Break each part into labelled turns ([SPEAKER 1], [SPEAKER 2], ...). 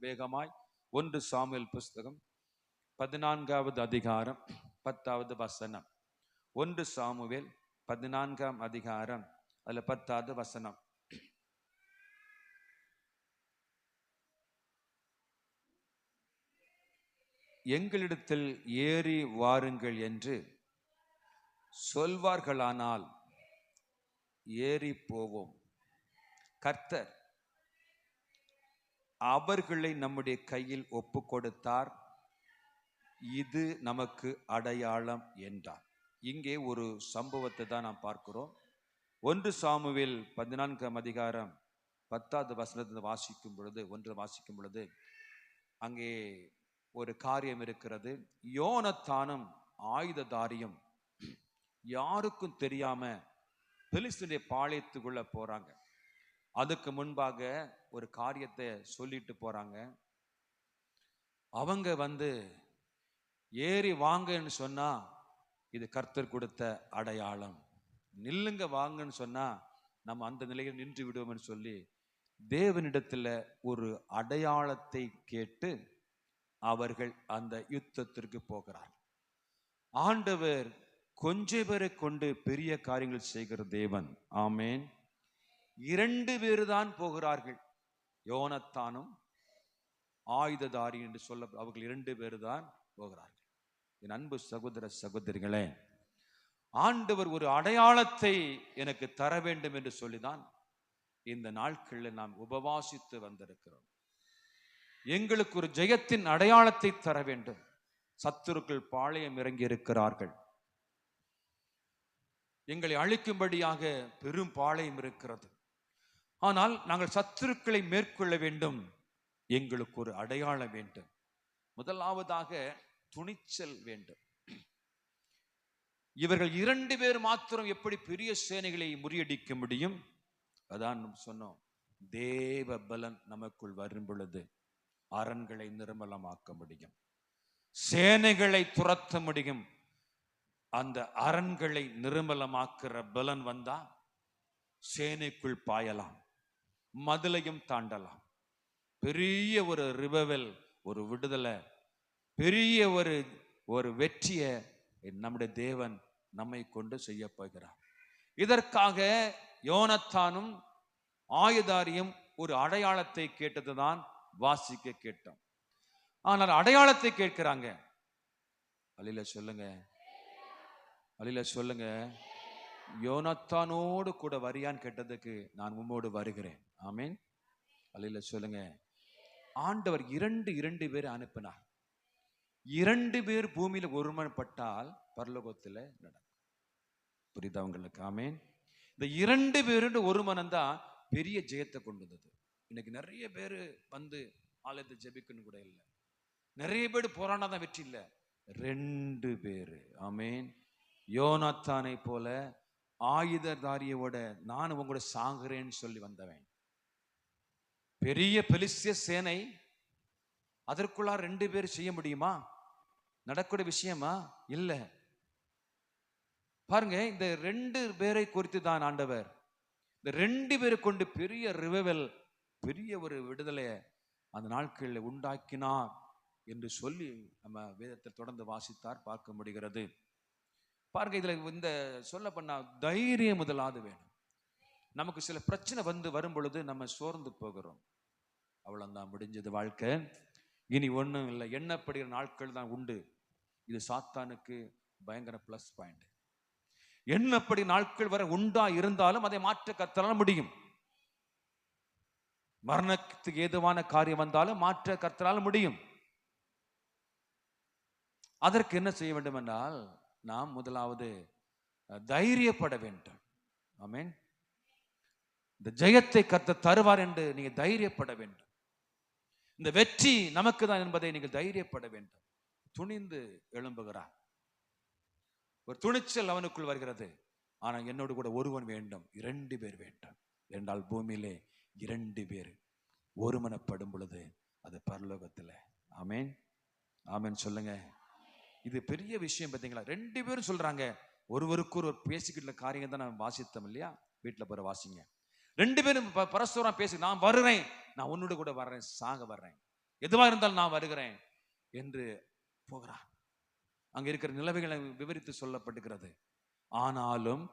[SPEAKER 1] வேகமாய் 1 சாமுவேல் புஸ்தகம் 14வது அதிகாரம் 10வது வசனம். 1 சாமுவேல் 14ஆம் அதிகாரம் அதுல 10வது வசனம். எங்களிடத்தில் ஏறி வாருங்கள் என்று சொல்வார்களானால் ஏறி போவோம். கர்த்தர் அவர்களை நம்முடைய கையில் ஒப்பு கொடுத்தார், இது நமக்கு அடையாளம் என்றார். இங்கே ஒரு சம்பவத்தை தான் நாம் பார்க்கிறோம். 1 சாமுவேல் 14ஆம் அதிகாரம் 10வது வசனத்தை வாசிக்கும் பொழுது அங்கே ஒரு காரியம் இருக்கிறது. யோனத்தானும் ஆயுததாரியும் யாருக்கும் தெரியாம பெலிஸ்தருடைய பாளையத்துக்குள்ள போறாங்க. அதுக்கு முன்பாக ஒரு காரியத்தை சொல்லிட்டு போறாங்க. அவங்க ஏறி வாங்கன்னு சொன்னா இது கர்த்தர் கொடுத்த அடையாளம், நில்லுங்க வாங்கன்னு சொன்னா நம்ம அந்த நிலையில் நின்று விடுவோம்னு சொல்லி தேவனிடத்துல ஒரு அடையாளத்தை கேட்டு அவர்கள் அந்த யுத்தத்திற்கு போகிறார். ஆண்டவர் கொஞ்ச பேரை கொண்டு பெரிய காரியங்கள் செய்கிற தேவன். ஆமேன். 2 பேர் தான் போகிறார்கள், யோனத்தானும் ஆயுததாரி என்று சொல்ல அவர்கள் 2 பேர் தான் போகிறார்கள். என் அன்பு சகோதர சகோதரிகளே, ஆண்டவர் ஒரு அடையாளத்தை எனக்கு தர வேண்டும் என்று சொல்லிதான் இந்த நாட்களில் நாம் உபவாசித்து வந்திருக்கிறோம். எங்களுக்கு ஒரு ஜெயத்தின் அடையாளத்தை தர வேண்டும். சத்துருக்கள் பாளையம் இறங்கி இருக்கிறார்கள், எங்களை அழிக்கும்படியாக பெரும் பாளையம் இருக்கிறது. ஆனால் நாங்கள் சத்துருக்களை மேற்கொள்ள வேண்டும், எங்களுக்கு ஒரு அடையாளம் வேண்டும். முதலாவதாக துணிச்சல் வேண்டும். இவர்கள் 2 பேர் மாத்திரம் எப்படி பெரிய சேனைகளை முறியடிக்க முடியும்? அதான் சொன்னோம், தேவ பலன் நமக்குள் வரும் பொழுது அரண்களை நிர்மலமாக்க முடியும், சேனைகளை துரத்த முடியும். அந்த அரண்களை நிர்மலமாக்குற பலன் வந்தா சேனைக்குள் பாயலாம், மதிலையும் தாண்டலாம். பெரிய ஒரு ரிவவல், ஒரு விடுதலை, பெரிய ஒரு வெற்றியை நம்முடைய தேவன் நம்மை கொண்டு செய்ய போகிறார். இதற்காக யோனத்தானும் ஆயுதாரியும் ஒரு அடையாளத்தை கேட்டதுதான் வாசிக்க கேட்டோம். ஆனால் அடையாளத்தை கேட்கிறாங்க. அலில சொல்லுங்க, அலில சொல்லுங்க, யோனத்தானோடு கூட வரியான்னு கேட்டதுக்கு நான் உம்மோடு வருகிறேன். ஆமீன். அலில சொல்லுங்க. ஆண்டவர் 2 பேரை அனுப்பினார். 2 பேர் பூமியில ஒருமனப்பட்டால் பரலோகத்துல நடக்கும். புரியுதா உங்களுக்கு? ஆமீன். இந்த 2 பேரு ஒரு மனம்தான் பெரிய ஜெயத்தை கொண்டு வந்தது. இன்னைக்கு நிறைய பேர் ஆலயத்தை ஜெபிக்கணும் கூட இல்லை, நிறைய பேர் போராடாதான் வெற்றி இல்லை. 2 பேரு. ஆமீன். யோனத்தானை போல ஆயுததாரியோட நான் உங்களோட சாகுறேன்னு சொல்லி வந்தவன். பெரிய பெலிஸ்திய சேனை, அதற்குள்ள 2 பேர் செய்ய முடியுமா? நடக்கூடிய விஷயமா? இல்ல. பாருங்க, இந்த 2 பேரை குறித்து தான் ஆண்டவர் இந்த 2 பேரை கொண்டு பெரிய ரிவைவல், பெரிய ஒரு விடுதலையை அந்த நாட்களில் உண்டாக்கினார் என்று சொல்லி நம்ம வேதத்தில் தொடர்ந்து வாசித்தார் பார்க்க முடிகிறது. பாருங்க, இதுல இந்த சொல்ல பண்ணா தைரியம் முதலாவது வேணும். நமக்கு சில பிரச்சனை வரும் பொழுது நம்ம சோர்ந்து போகிறோம். அவ்வளவுதான், முடிஞ்சது வாழ்க்கை, இனி ஒண்ணும் இல்லை, எண்ணப்படுகிற நாட்கள் தான் உண்டு. இது சாத்தானுக்கு பயங்கர பிளஸ் பாயிண்ட். எண்ணப்படி நாட்கள் வரை உண்டா இருந்தாலும் அதை மாற்ற கர்த்தரால் முடியும். மரணத்துக்கு ஏதுவான காரியம் வந்தாலும் மாற்ற கர்த்தரால் முடியும். அதற்கு என்ன செய்ய வேண்டும் என்றால், நாம் முதலாவது தைரியப்பட வேண்டும். ஆமென். இந்த ஜெயத்தை கர்த்தர் தருவார் என்று நீங்க தைரியப்பட வேண்டும். இந்த வெற்றி நமக்கு தான் என்பதை நீங்கள் தைரியப்பட வேண்டும். துணிந்து எழும்புகிறார். ஒரு துணிச்சல் அவனுக்குள் வருகிறது. ஆனா என்னோடு கூட ஒருவன் வேண்டும், 2 பேர் வேண்டும் என்றால் பூமியிலே 2 பேர் ஒருமனப்படும் பொழுது அது பரலோகத்துல. ஆமேன். ஆமேன் சொல்லுங்க. இது பெரிய விஷயம் பார்த்தீங்களா? 2 பேரும் சொல்றாங்க. ஒருவருக்கு ஒரு பேசிக்கிட்ட காரியம் தான் நான் வாசித்தோம் இல்லையா? வீட்டுல போற வாசிங்க. 2 பேரும் பரஸ்பரம் பேசி, நான் வருறேன், நான் உன்னோட கூட வர்றேன், சாக வர்றேன். எதுவா இருந்தாலும் நான் வருகிறேன் என்று போகிறார். அங்க இருக்கிற நிலைமைகளை விவரித்து சொல்லப்படுகிறது. ஆனாலும்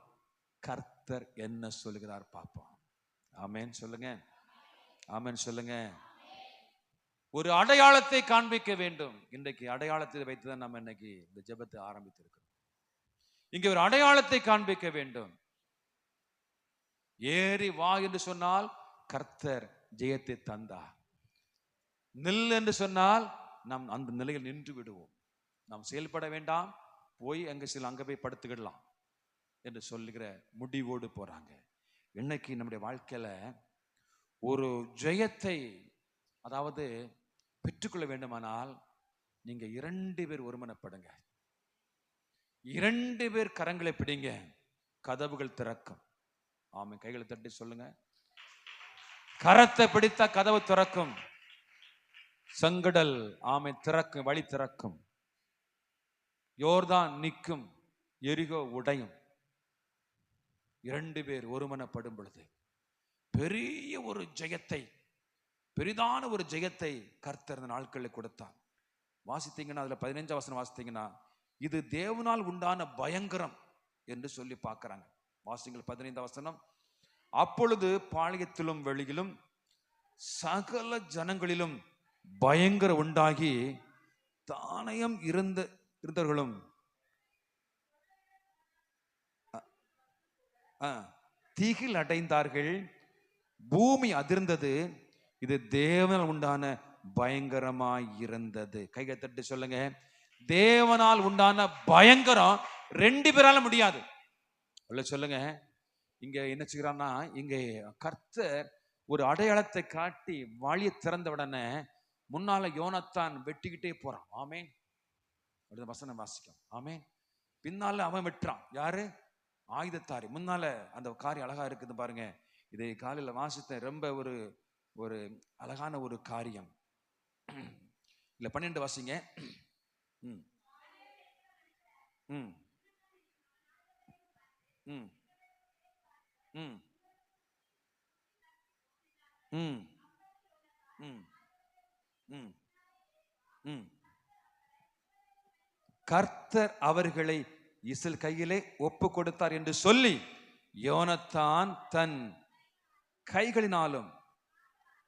[SPEAKER 1] கர்த்தர் என்ன சொல்லுகிறார் பார்ப்போம். ஆமென் சொல்லுங்க, ஆமென் சொல்லுங்க. ஒரு அடையாளத்தை காண்பிக்க வேண்டும். இன்றைக்கு அடையாளத்தை வைத்துதான் நம்ம இன்னைக்கு இந்த ஜெபத்தை ஆரம்பித்திருக்கிறோம். இங்க ஒரு அடையாளத்தை காண்பிக்க வேண்டும். ஏறி வா என்று சொன்னால் கர்த்தர் ஜெயத்தை தந்தார். நில் என்று சொன்னால் நாம் அந்த நிலையில் நின்று விடுவோம். நாம் செயல்பட வேண்டாம், போய் அங்க போய் படுத்துக்கிடலாம் என்று சொல்லுகிற முடிவோடு போறாங்க. இன்னைக்கு நம்முடைய வாழ்க்கையில ஒரு ஜெயத்தை அதாவது பெற்றுக்கொள்ள வேண்டுமானால் நீங்க 2 பேர் ஒருமனப்படுங்க. 2 பேர் கரங்களை பிடிங்க, கதவுகள் திறக்கும். ஆமை, கைகளை தட்டி சொல்லுங்க. கரத்தை பிடித்தா கதவு திறக்கும். செங்கடல் ஆமை திறக்கும், வழி திறக்கும். யோர்தான் நிற்கும், எரிகோ உடையும். 2 பேர் ஒருமனப்படும் பொழுது பெரிய ஒரு ஜெயத்தை, பெரிதான ஒரு ஜெயத்தை கர்த்தர் இந்த நாட்களில் கொடுத்தார். வாசித்தீங்கன்னா அதுல 15 வசனம் வாசித்தீங்கன்னா இது தேவனால் உண்டான பயங்கரம் என்று சொல்லி பார்க்கிறாங்க. வாசிங்கள் 15 வசனம். அப்பொழுது பாளையத்திலும் வெளியிலும் சகல ஜனங்களிலும் பயங்கர உண்டாகி தானயம் இருந்தவர்களும் திகில் அடைந்தார்கள். பூமி அதிர்ந்தது. இது தேவனால் உண்டான பயங்கரமாய் இருந்தது. கையை தட்டி சொல்லுங்க, தேவனால் உண்டான பயங்கரம் 2 பேரால முடியாது. சொல்லுங்க. இங்க என்ன செய்யறான்னா, இங்க கர்த்தர் ஒரு அடையாளத்தை காட்டி வழியை திறந்த உடனே முன்னால யோனத்தான் வெட்டிக்கிட்டே போறான். ஆமேன். வசனம் வாசிக்கும். ஆமேன். பின்னால அவன் வெட்டுறான். யாரு? ஆயுதத்தாரி. முன்னால அந்த காரியம் அழகா இருக்குது பாருங்க. இதை காலையில வாசித்த ரொம்ப ஒரு ஒரு அழகான ஒரு காரியம். இல்ல 12 வாசிங்க. ம் ம் ம் ம் ம் ம் ம் ம் கர்த்தர் அவர்களை இஸ்ரவேல் கையிலே ஒப்பு கொடுத்தார் என்று சொல்லி யோனத்தான் தன் கைகளினாலும்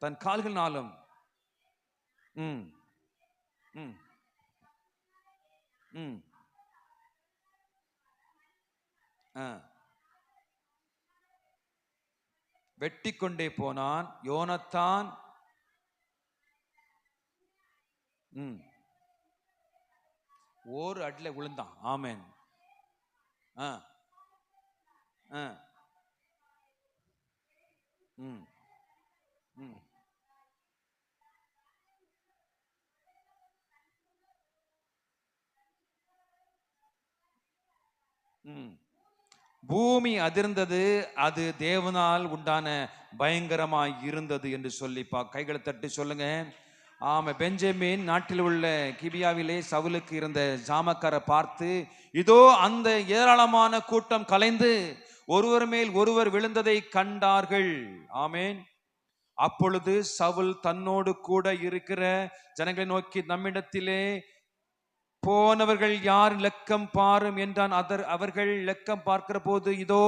[SPEAKER 1] தன் கால்களினாலும் ம் ம் ம் வெட்டி கொண்டே போனான். யோனத்தான் ஒரு அடில விழுந்தான். ஆமென். பூமி அதிர்ந்தது. அது தேவனால் உண்டான பயங்கரமாய் இருந்தது என்று சொல்லி கைகளை தட்டி சொல்லுங்க. ஆமா. பெஞ்சமின் நாட்டில் உள்ள கிபியாவிலே சவுலுக்கு இருந்த ஜாமக்காரை பார்த்து, இதோ அந்த ஏராளமான கூட்டம் கலைந்து ஒருவர் மேல் ஒருவர் விழுந்ததை கண்டார்கள். ஆமேன். அப்பொழுது சவுல் தன்னோடு கூட இருக்கிற ஜனங்களை நோக்கி, நம்மிடத்திலே போனவர்கள் யார் லெக்கம் பாரும் என்றான். அவர்கள் லெக்கம் பார்க்கிற போது இதோ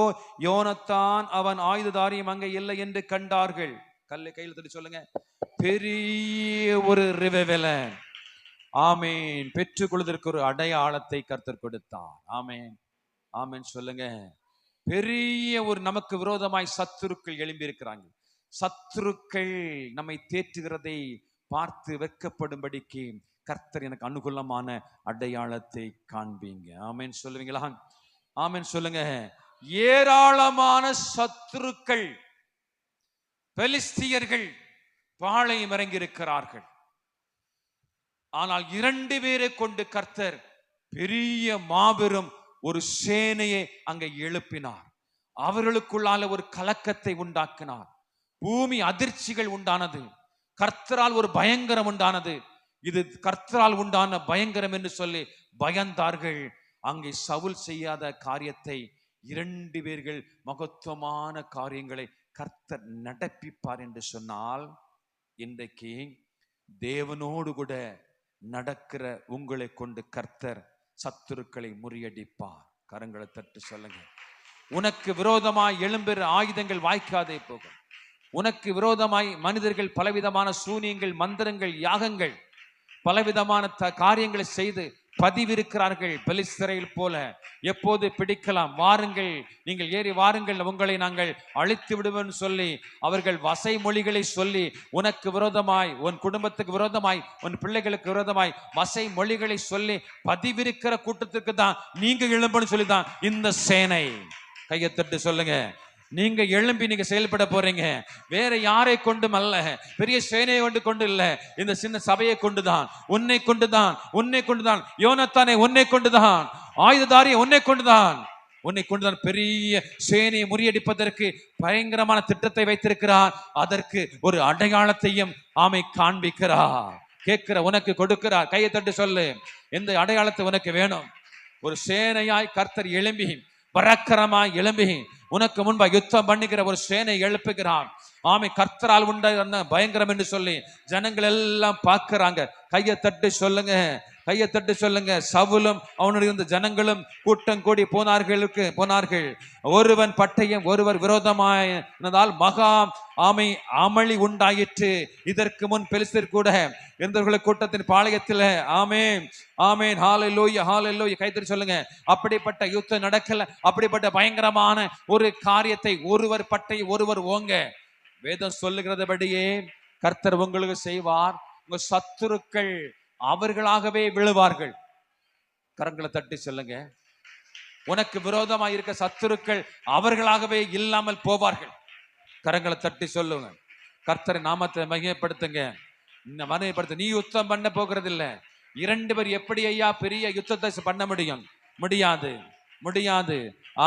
[SPEAKER 1] யோனத்தான் அவன் ஆயுததாரியும் அங்கே இல்லை என்று கண்டார்கள். கையில் தட்டி சொல்லுங்க. பெரிய ஒரு ரிவைவல். ஆமேன். பெற்றுக் கொள்வதற்கு ஒரு அடையாளத்தை கர்த்தர் கொடுத்தார். ஆமேன், ஆமேன் சொல்லுங்க. பெரிய ஒரு நமக்கு விரோதமாய் சத்துருக்கள் எழும்பி இருக்கிறாங்க. சத்துருக்கள் நம்மை தேற்றுகிறதை பார்த்து வெட்கப்படும்படிக்கு கர்த்தர் எனக்கு அனுகூலமான அடையாளத்தை காண்பீங்க. ஆமேன் சொல்லுவீங்களா? ஆமேன் சொல்லுங்க. ஏராளமான சத்துருக்கள் பெலிஸ்தியர்கள் பாளையம் இறங்கி இருக்கிறார்கள். ஆனால் 2 பேரை கொண்டு கர்த்தர் பெரிய மாபெரும் ஒரு சேனையை அங்கே எழுப்பினார். அவர்களுக்குள்ளால ஒரு கலக்கத்தை உண்டாக்கினார். பூமி அதிர்ச்சிகள் உண்டானது. கர்த்தரால் ஒரு பயங்கரம் உண்டானது. இது கர்த்தரால் உண்டான பயங்கரம் என்று சொல்லி பயந்தார்கள். அங்கே சவுல் செய்யாத காரியத்தை 2 பேர்கள் மகத்துவமான காரியங்களை கர்த்தர் நடப்பிப்பார் என்று சொன்னால், இன்றைக்கு தேவனோடு கூட நடக்கிற உங்களை கொண்டு கர்த்தர் சத்துருக்களை முறியடிப்பார். கரங்களை தட்டு சொல்லுங்க. உனக்கு விரோதமாய் எழும்பெற ஆயுதங்கள் வாய்க்காதே போகும். உனக்கு விரோதமாய் மனிதர்கள் பலவிதமான சூனியங்கள், மந்திரங்கள், யாகங்கள், பலவிதமான காரியங்களை செய்து பதிவிருக்கிறார்கள். பெலிஸ்தரையில் போல எப்போது பிடிக்கலாம், வாருங்கள், நீங்கள் ஏறி வாருங்கள், உங்களை நாங்கள் அழித்து விடுவோம் சொல்லி அவர்கள் வசை மொழிகளை சொல்லி உனக்கு விரோதமாய், உன் குடும்பத்துக்கு விரோதமாய், உன் பிள்ளைகளுக்கு விரோதமாய் வசை மொழிகளை சொல்லி பதிவிருக்கிற கூட்டத்திற்கு தான் நீங்க எழும்புன்னு சொல்லிதான் இந்த சேனை. கையை தட்டு சொல்லுங்க. நீங்க எழும்பி நீங்க செயல்பட போறீங்க. வேற யாரை கொண்டும் அல்ல, பெரிய சேனையை கொண்டு இல்ல, இந்த சின்ன சபையை கொண்டுதான், உன்னை கொண்டுதான் யோனத்தானே, உன்னை கொண்டுதான், ஆயுததாரியை உன்னை கொண்டுதான் பெரிய சேனையை முறியடிப்பதற்கு பயங்கரமான திட்டத்தை வைத்திருக்கிறார். அதற்கு ஒரு அடையாளத்தையும் ஆமை காண்பிக்கிறார். கேட்கிற உனக்கு கொடுக்கிறார். கையை தட்டு சொல்லு. எந்த அடையாளத்தை உனக்கு வேணும்? ஒரு சேனையாய் கர்த்தர் எழும்பி, பராக்கிரமாய் எழும்பி உனக்கு முன்பா யுத்தம் பண்ணுகிற ஒரு சேனை எழுப்புகிறான். ஆமை கர்த்தரால் உண்ட பயங்கரம் என்று சொல்லி ஜனங்கள் எல்லாம் பார்க்கிறாங்க. கையை தட்டு சொல்லுங்க, கையை தட்டு சொல்லுங்க. சவுலும் அவனுடைய இருந்த ஜனங்களும் கூட்டம் கூடி போனார்கள். ஒருவன் பட்டயம் ஒருவர் விரோதமானதால் மகா ஆமை அமளி உண்டாயிற்று. இதற்கு முன் பெலிஸ்தர் கூட எந்த கூட்டத்தின் பாளையத்தில் ஆமென் ஆமென் ஹல்லேலூயா ஹல்லேலூயா கைத்தறி சொல்லுங்க. அப்படிப்பட்ட யுத்தம் நடக்கல. அப்படிப்பட்ட பயங்கரமான ஒரு காரியத்தை ஒருவர் பட்டை ஒருவர் ஓங்க. வேதம் சொல்லுகிறதுபடியே கர்த்தர் உங்களுக்கு செய்வார். உங்க சத்துருக்கள் அவர்களாகவே விழுவார்கள். கரங்களை தட்டி சொல்லுங்க. உனக்கு விரோதமாக இருக்க சத்துருக்கள் அவர்களாகவே இல்லாமல் போவார்கள். கரங்களை தட்டி சொல்லுங்க. கர்த்தரை நாமத்தை மகிமைப்படுத்துங்க. மகிமைப்படுத்த. நீ யுத்தம் பண்ண போகிறது இல்லை. 2 பேர் எப்படி ஐயா பெரிய யுத்தத்தை பண்ண முடியாது.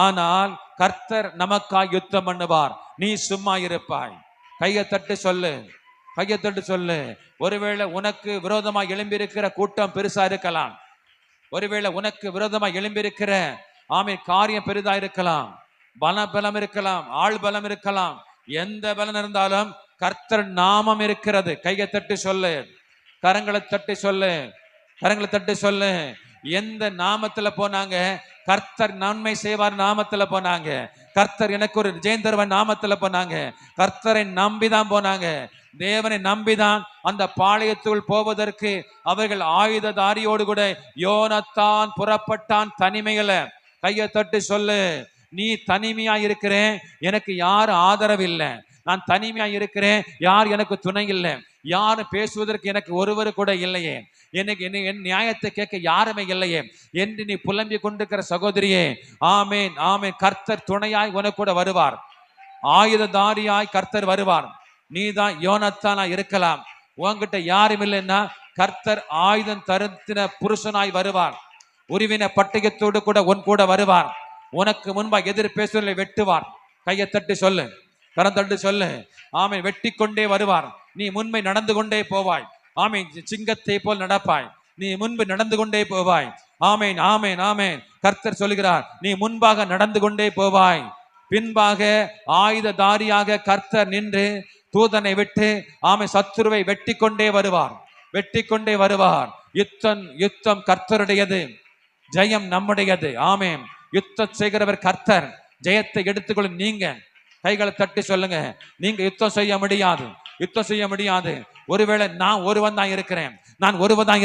[SPEAKER 1] ஆனால் கர்த்தர் நமக்காய் யுத்தம் பண்ணுவார். நீ சும்மா இருப்பாய். கையை தட்டு சொல்லு. ஒருவேளை உனக்கு விரோதமாக எழும்பியிருக்கிற கூட்டம் பெருசா இருக்கலாம். ஒருவேளை உனக்கு விரோதமாக எழும்பியிருக்கிற காரியம் பெரிதா இருக்கலாம். பலம் இருக்கலாம், ஆள் பலம் இருக்கலாம். எந்த பலம் இருந்தாலும் கர்த்தர் நாமம் இருக்கிறது. கையை தட்டு சொல்லு. கரங்களை தட்டி சொல்லு. எந்த நாமத்துல போனாங்க? கர்த்தர் நன்மை செய்வார் நாமத்துல போனாங்க. கர்த்தர் எனக்கு ஒரு ஜெயந்தர்வன் நாமத்துல போனாங்க. கர்த்தரை நம்பிதான் போனாங்க. தேவனை நம்பிதான் அந்த பாளையத்துக்குள் போவதற்கு அவர்கள் ஆயுததாரியோடு கூட யோனத்தான் புறப்பட்டான் தனிமையில. கையை தட்டி சொல்லு. நீ தனிமையா இருக்கிறேன், எனக்கு யார் ஆதரவு இல்லை. நான் தனிமையா இருக்கிறேன், யார் எனக்கு துணை இல்லை. யாரு பேசுவதற்கு எனக்கு ஒருவர் கூட இல்லையே. எனக்கு என் நியாயத்தை கேட்க யாருமே இல்லையே என்று நீ புலம்பி கொண்டிருக்கிற சகோதரியே, ஆமேன் ஆமேன். கர்த்தர் துணையாய் உனக்கு கூட வருவார். ஆயுததாரியாய் கர்த்தர் வருவார். நீ தான் யோனத்தானா இருக்கலாம். உன்கிட்ட யாரும் இல்லைன்னா கர்த்தர் ஆயுதம் தருத்தின புருஷனாய் வருவார். உருவின பட்டயத்தோடு கூட உன் கூட வருவார். உனக்கு முன்பா எதிர் பேசுவதை வெட்டுவார். கையை தட்டி சொல்லு, கரம் தட்டு சொல்லு. ஆமை வெட்டி கொண்டே வருவார். நீ முன்பை நடந்து கொண்டே போவாய். ஆமை சிங்கத்தை போல் நடப்பாய். நீ முன்பு நடந்து கொண்டே போவாய். ஆமேன் ஆமேன் ஆமேன். கர்த்தர் சொல்கிறார், நீ முன்பாக நடந்து கொண்டே போவாய். பின்பாக ஆயுததாரியாக கர்த்தர் நின்று தூதனை விட்டு சத்துருவை வெட்டி கொண்டே வருவார். யுத்தம் கர்த்தருடையது, ஜெயம் நம்முடையது. ஆமேன். யுத்தம் செய்கிறவர் கர்த்தர், ஜெயத்தை எடுத்துக்கொள்ளும் நீங்க. கைகளை தட்டி சொல்லுங்க. நீங்க யுத்தம் செய்ய முடியாது. ஒருவேளை நான் ஒருவன் தான்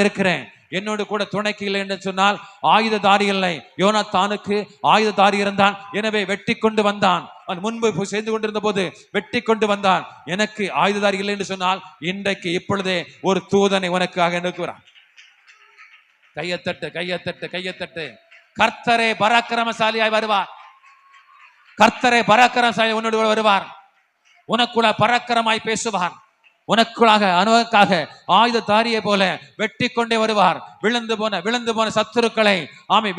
[SPEAKER 1] இருக்கிறேன், என்னோடு கூட துணைக்கு இல்லை என்று சொன்னால் ஆயுததாரி இல்லை. யோனத்தானுக்கு ஆயுததாரி இருந்தான், எனவே வெட்டி கொண்டு வந்தான். அவன் முன்பு செய்து கொண்டிருந்த போது வெட்டி கொண்டு வந்தான். எனக்கு ஆயுததாரி இல்லை என்று சொன்னால் இன்றைக்கு இப்பொழுதே ஒரு தூதனை உனக்காக அனுப்புகிறான். கையத்தட்டு. கர்த்தரே பராக்கிரமசாலியாய் வருவார். கர்த்தரே பராக்கிரமசாலி உன்னோடு வருவார். உனக்குள்ள பராக்கிரமாய் பேசுவார். உனக்காக ஆயுததாரியை போல வெட்டி கொண்டே வருவார். விழுந்து போன சத்துருக்களை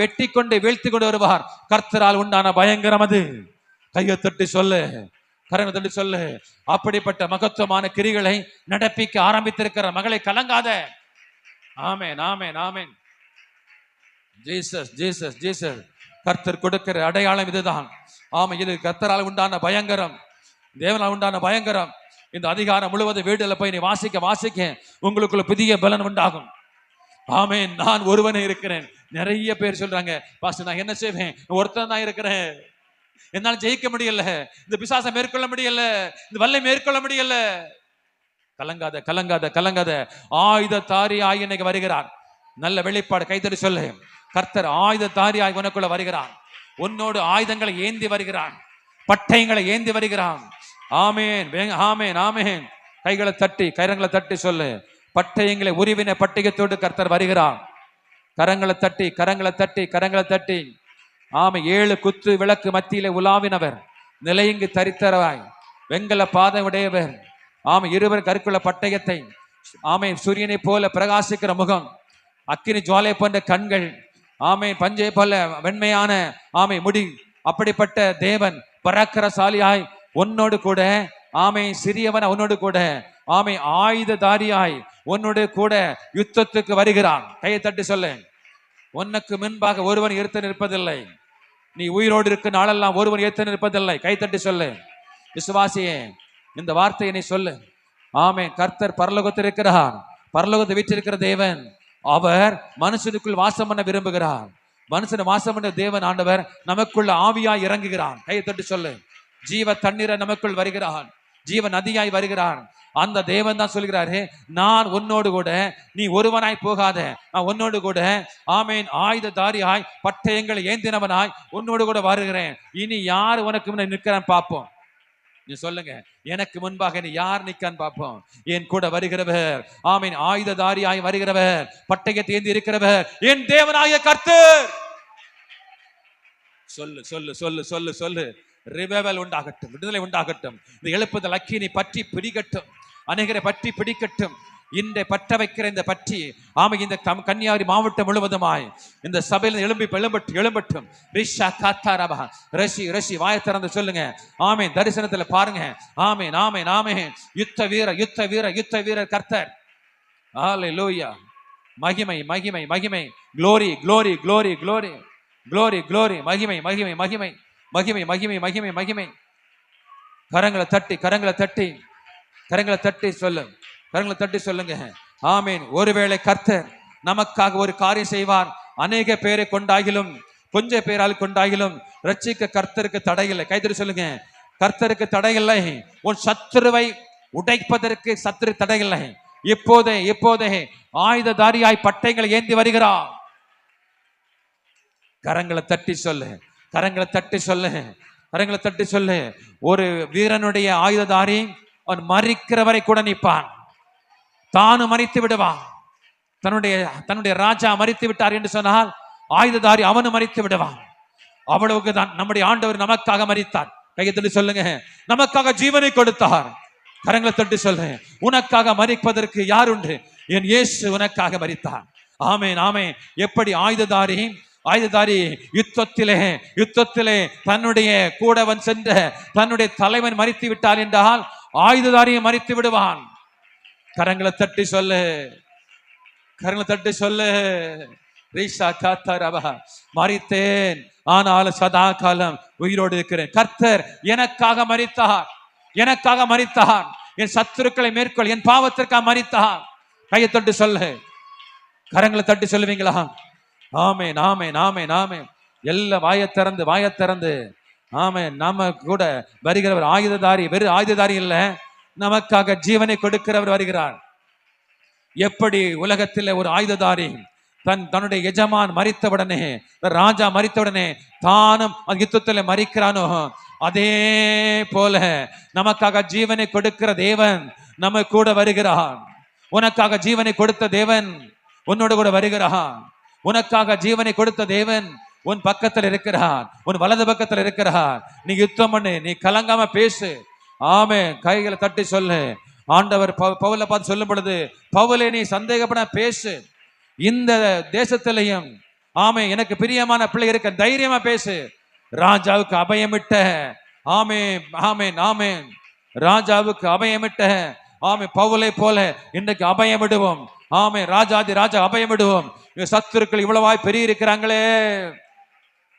[SPEAKER 1] வெட்டி கொண்டு வீழ்த்தி கொண்டு வருவார். கர்த்தரால் உண்டான பயங்கரம் அது. கையை தட்டி சொல்லு, கரங்களை தட்டி சொல்லு. அப்படிப்பட்ட மகத்துவமான கிரிகளை நடப்பிக்க ஆரம்பித்திருக்கிற மகளை கலங்காத. ஆமென் ஆமென் ஆமென். ஜீசஸ். கர்த்தர் கொடுக்கிற அடையாளம் இதுதான். ஆமா, இது கர்த்தரால் உண்டான பயங்கரம், தேவனால் உண்டான பயங்கரம். இந்த அதிகாரம் முழுவதும் வீடுல போய் நீ வாசிக்க உங்களுக்குள்ள புதிய பலன் உண்டாகும். ஆமென். நான் ஒருவனே இருக்கிறேன். நிறைய பேர் சொல்றாங்க, பாஸ்டர் நான் என்ன செய்வேன், ஒருத்தன் தான் இருக்கிறேன், என்னால ஜெயிக்க முடியல, இந்த பிசாசை மேற்கொள்ள முடியல, இந்த வல்லை மேற்கொள்ள முடியல. கலங்காத கலங்காத கலங்காத, ஆயுததாரியாய் இன்னைக்கு வருகிறார். நல்ல வெளிப்பாடு, கைத்தடி சொல்லு. கர்த்தர் ஆயுததாரியாய் உனக்குள்ள வருகிறார். உன்னோடு ஆயுதங்களை ஏந்தி வருகிறான், பட்டயங்களை ஏந்தி வருகிறான். ஆமேன் ஆமேன் ஆமேன். கைகளை தட்டி கரங்களை தட்டி சொல்லு, பட்டயங்களை உருவின பட்டயத்தோடு கர்த்தர் வருகிறார். கரங்களை தட்டி கரங்களை தட்டி கரங்களை தட்டி. ஆமை 7 குத்து விளக்கு மத்தியிலே உலாவினவர், நிலையங்கு தரித்தரவாய் வெங்கல பாதை உடையவர். ஆமை 20 கற்குள்ள பட்டயத்தை, ஆமை சூரியனை போல பிரகாசிக்கிற முகம், அக்கினி ஜுவாலை போன்ற கண்கள், ஆமை பஞ்சை போல வெண்மையான ஆமை முடி, அப்படிப்பட்ட தேவன் பராக்கிரசாலியாய் உன்னோடு கூட, ஆமை சிறியவன் உன்னோடு கூட, ஆமை ஆயுததாரியாய் உன்னோடு கூட யுத்தத்துக்கு வருகிறான். கையை தட்டி சொல்ல, உனக்கு முன்பாக ஒருவன் எடுத்து நிற்பதில்லை. நீ உயிரோடு இருக்க நாளெல்லாம் ஒருவன் எடுத்து நிற்பதில்லை. கை தட்டி சொல்லு விசுவாசியே, இந்த வார்த்தையை நீ சொல்லு. ஆமே, கர்த்தர் பரலோகத்தில் இருக்கிறார், பரலோகத்தை வீற்றிருக்கிற தேவன். அவர் மனுஷனுக்குள் வாசம் பண்ண விரும்புகிறார். மனுஷனை வாசம் பண்ண தேவன் ஆண்டவர் நமக்குள்ள ஆவியாய் இறங்குகிறான். கையை தட்டி சொல்லு. ஜீவ தண்ணீரை நமக்குள் வருகிறான், ஜீவ நதியாய் வருகிறான். அந்த தேவன் தான் சொல்கிறாரு, நான் உன்னோடு கூட, நீ ஒருவனாய் போகாத, நான் உன்னோடு கூட, ஆமேன் ஆயுததாரியாய் பட்டயங்களை ஏந்தினவனாய் உன்னோடு கூட வருகிறேன். இனி யார் உனக்கு முன்ன நிற்கிறான் பார்ப்போம். நீ சொல்லுங்க, எனக்கு முன்பாக நீ யார் நிற்கான்னு பார்ப்போம். என் கூட வருகிறவர், ஆமீன் ஆயுததாரியாய் வருகிறவர், பட்டயத்தை ஏந்தி இருக்கிறவர் என் தேவனாய கர்த்தர். சொல்லு சொல்லு சொல்லு சொல்லு சொல்லு. ரிவைவல் உண்டாகட்டும், விடுதலை உண்டாகட்டும். இந்த எழுப்புதல் அக்கினி பற்றி பிடிக்கட்டும், அநேகரை பற்றி பிடிக்கட்டும். இந்த பற்ற வைக்கிற இந்த பற்றி, ஆமை இந்த கன்னியாகுமரி மாவட்டம் முழுவதுமாய் இந்த சபையில் எழும்பட்டும். ரிஷா காத்தாரபா ரஷி ரஷி வாயை திறந்து சொல்லுங்க. ஆமே, தரிசனத்துல பாருங்க. ஆமே நாமே நாமே யுத்த வீர யுத்த வீர யுத்த வீரர் கர்த்தர். ஹல்லேலூயா. மகிமை மகிமை மகிமை. Glory glory glory glory glory glory. மகிமை மகிமை மகிமை மகிமை மகிமை மகிமை மகிமை. கரங்களை தட்டி கரங்களை தட்டி கரங்களை தட்டி சொல்லு, கரங்களை தட்டி சொல்லுங்க. ஆமீன். ஒருவேளை கர்த்தர் நமக்காக ஒரு காரியம் செய்வார். அநேக பேரை கொண்டாகிலும் கொஞ்சம் பேரால் கொண்டாகிலும் ரட்சிக்க கர்த்தருக்கு தடையில்லை. கைத்தறி சொல்லுங்க, கர்த்தருக்கு தடையில்லை. உன் சத்துருவை உடைப்பதற்கு சத்துரு தடையில்லை. இப்போதே இப்போதே ஆயுததாரியாய் பட்டயங்களை ஏந்தி வருகிறார். கரங்களை தட்டி சொல்லு, கரங்களை தட்டி சொல்லு, கரங்களை தட்டி சொல்லு. ஒரு வீரனுடைய ஆயுததாரி அவன் மரிக்கிறவரை கூட நிற்பான். தானும் மரித்து விடுவான். தன்னுடைய ராஜா மரித்து விட்டார் என்று சொன்னால் ஆயுததாரி அவனும் மரித்து விடுவான். அவ்வளவுக்கு தான் நம்முடைய ஆண்டவர் நமக்காக மரித்தார். கையெழுத்து சொல்லுங்க, நமக்காக ஜீவனை கொடுத்தார். கரங்களை தட்டி சொல்லு, உனக்காக மரிப்பதற்கு யார் உண்டு? என் இயேசு உனக்காக மரித்தார். ஆமேன் ஆமேன். எப்படி ஆயுததாரி யுத்தத்திலே தன்னுடைய கூடவன் சென்ற தன்னுடைய தலைவன் மரித்து விட்டார் என்றால் ஆயுததாரியை மரித்து விடுவான். கரங்களை தட்டி சொல்லு, கரங்களை தட்டி சொல்லு. ரீஷா காத்தாரபா, மரித்தேன் ஆனாலும் சதா காலம் உயிரோடு இருக்கிறேன். கர்த்தர் எனக்காக மரித்தார், எனக்காக மரித்தார். என் சத்துருக்களை மேற்கொள், என் பாவத்திற்காக மரித்தார். கையை தட்டி சொல்லு, கரங்களை தட்டி சொல்லுவீங்களா? ஆமே நாமே நாமே நாமே. எல்லாம் வாயை திறந்து ஆமே. நம்ம கூட வருகிறவர் ஆயுததாரி, வெறும் ஆயுததாரி இல்ல, நமக்காக ஜீவனை கொடுக்கிறவர் வருகிறார். எப்படி உலகத்தில் ஒரு ஆயுததாரி தன்னுடைய எஜமான் மரித்தவுடனே, ராஜா மரித்தவுடனே தானும் யுத்தத்தில் மரிக்கிறானோ, அதே போல நமக்காக ஜீவனை கொடுக்கிற தேவன் நம்ம கூட வருகிறான். உனக்காக ஜீவனை கொடுத்த தேவன் உன்னோடு கூட வருகிறான். உனக்காக ஜீவனை கொடுத்த தேவன் உன் பக்கத்தில் இருக்கிறார், உன் வலது பக்கத்தில் இருக்கிறார். நீ யுத்தம் பண்ணு, நீ கலங்காம பேசு. ஆமே, கைகளை தட்டி சொல்லு. ஆண்டவர் பவுலை பார்த்து சொல்லும் பொழுது, பவுலே நீ சந்தேகப்பட பேசு. இந்த தேசத்திலையும் ஆமே எனக்கு பிரியமான பிள்ளை இருக்க, தைரியமா பேசு. ராஜாவுக்கு அபயமிட்ட, ஆமே ஆமே ஆமே, ராஜாவுக்கு அபயமிட்ட ஆமே பவுலை போல இன்றைக்கு அபயமிடுவோம். ஆமே, ராஜாதி ராஜா அபயமிடுவோம். சத்துருக்கள் இவ்வளவாய் பெரிய இருக்கிறாங்களே.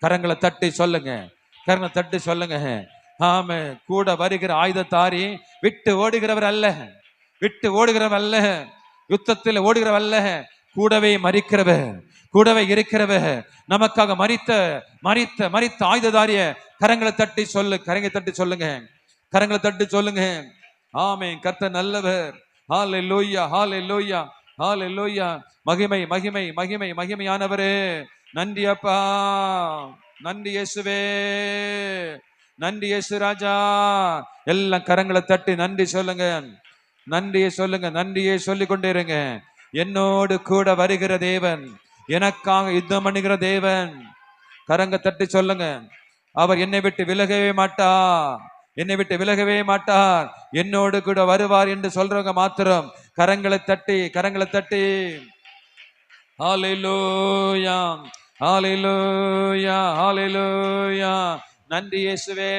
[SPEAKER 1] கரங்களை தட்டி சொல்லுங்க, கரங்களை தட்டி சொல்லுங்க. ஆமே. கூட வருகிற ஆயுதத்தாரி விட்டு ஓடுகிறவர் அல்ல, விட்டு ஓடுகிறவர் அல்ல, யுத்தத்தில் ஓடுகிறவர் அல்ல, கூடவே மறிக்கிறவர், கூடவே இருக்கிறவர், நமக்காக மரித்த மரித்த மரித்த ஆயுததாரிய கரங்களை தட்டி சொல்லு, கரங்களை தட்டி சொல்லுங்க, கரங்களை தட்டி சொல்லுங்க. ஆமென். கர்த்தர் நல்லவர். ஹalleluya, ஹalleluya, ஹalleluya. மகிமை மகிமை மகிமை மகிமையானவரே, நன்றி அப்பா, நன்றி இயேசுவே, நன்றி இயேசு ராஜா. எல்லாம் கரங்களை தட்டி நன்றி சொல்லுங்க, நன்றியை சொல்லுங்க, நன்றியை சொல்லிக் கொண்டே இருங்க. என்னோடு கூட வருகிற தேவன், எனக்காக யுத்தம் பண்ணுகிற தேவன். கரங்க தட்டி சொல்லுங்க, அவர் என்னை விட்டு விலகவே மாட்டார், என்னை விட்டு விலகவே மாட்டார், என்னோடு கூட வருவார் என்று சொல்றவங்க மாத்திரம் கரங்களை தட்டி, கரங்களை தட்டி ஹalleluya, ஹalleluya, ஹalleluya. நன்றி இயேசுவே.